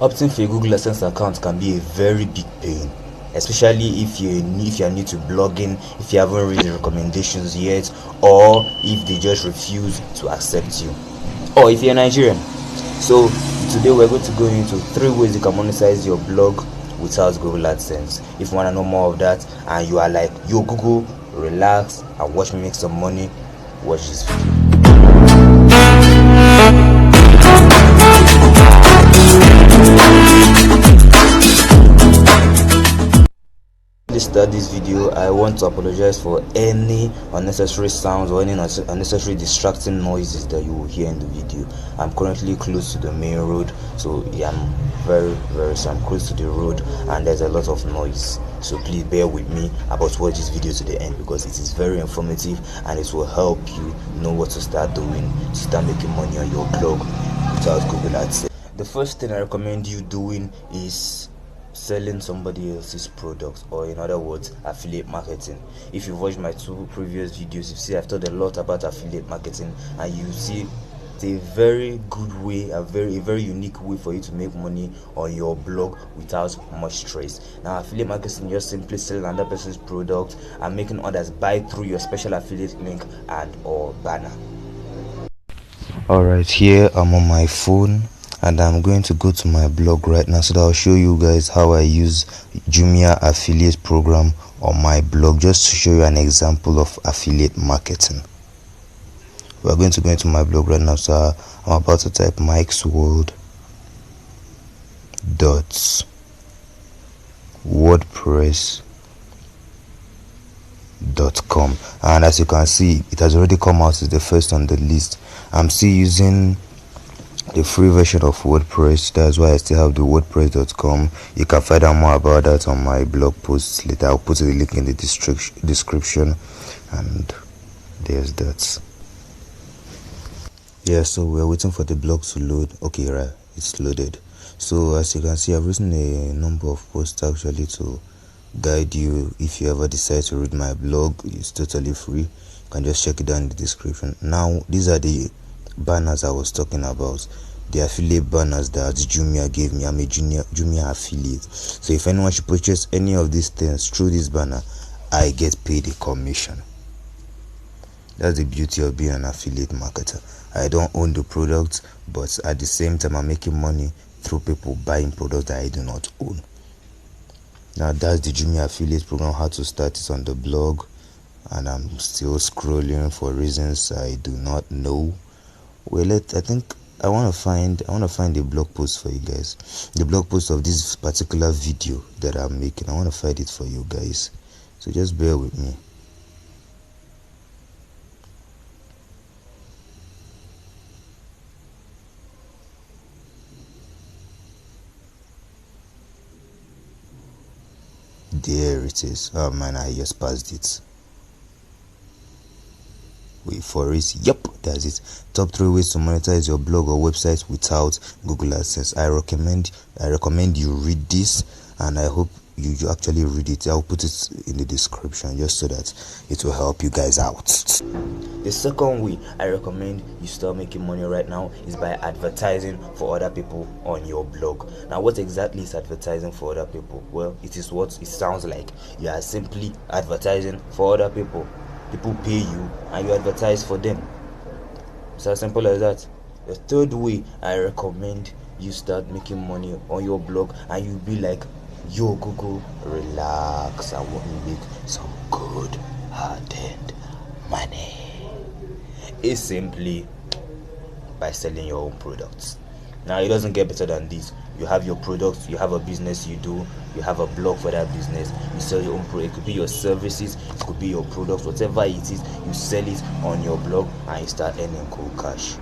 Opting for a Google AdSense account can be a very big pain, especially if you are new to blogging, if you haven't read the recommendations yet, or if they just refuse to accept you, or if you're Nigerian. So today we're going to go into 3 ways you can monetize your blog without Google AdSense. If you want to know more of that and you are like, yo Google, relax and watch me make some money, watch this video. Start this video, I want to apologize for any unnecessary sounds or any unnecessary distracting noises that you will hear in the video. I'm currently close to the main road, so yeah, I'm close to the road and there's a lot of noise, so please bear with me about watch this video to the end, because it is very informative and it will help you know what to start doing to start making money on your blog without Google AdSense. The first thing I recommend you doing is selling somebody else's product, or in other words, affiliate marketing. If you've watched my 2 previous videos, you see I've talked a lot about affiliate marketing, and you see it's a very good way, a very unique way for you to make money on your blog without much stress. Now, affiliate marketing, you're simply selling another person's product and making others buy through your special affiliate link and or banner. Alright, here I'm on my phone and I'm going to go to my blog right now so that I'll show you guys how I use Jumia affiliate program on my blog, just to show you an example of affiliate marketing. We're going to go into my blog right now, so I'm about to type mikesworld.wordpress.com, and as you can see, it has already come out as the first on the list. I'm still using the free version of WordPress, that's why I still have the wordpress.com. You can find out more about that on my blog post later. I'll put the link in the description, and there's that. Yeah, so we're waiting for the blog to load. Okay, right, it's loaded. So as you can see, I've written a number of posts actually to guide you. If you ever decide to read my blog, it's totally free. You can just check it down in the description. Now, these are the banners I was talking about, the affiliate banners that Jumia gave me. I'm a Jumia affiliate, so if anyone should purchase any of these things through this banner, I get paid a commission. That's the beauty of being an affiliate marketer. I don't own the product, but at the same time I'm making money through people buying products that I do not own. Now that's the Jumia affiliate program. How to start it on the blog, and I'm still scrolling for reasons I do not know. Well, I think I want to find the blog post for you guys, the blog post of this particular video that I'm making. I want to find it for you guys, so just bear with me. There it is. Oh man, I just passed it. Wait for it. Yep, that's it. Top 3 ways to monetize your blog or website without Google AdSense. I recommend you read this, and I hope you actually read it. I'll put it in the description just so that it will help you guys out. The second way I recommend you start making money right now is by advertising for other people on your blog. Now, what exactly is advertising for other people? Well, it is what it sounds like. You are simply advertising for other people. People pay you and you advertise for them. It's as simple as that. The third way I recommend you start making money on your blog, and you'll be like, yo Google, relax, I want to make some good hard-earned money. It's simply by selling your own products. Now, it doesn't get better than this. You have your products, you have a business you do, you have a blog for that business, you sell your own product. It could be your services, it could be your products, whatever it is, you sell it on your blog and you start earning cool cash.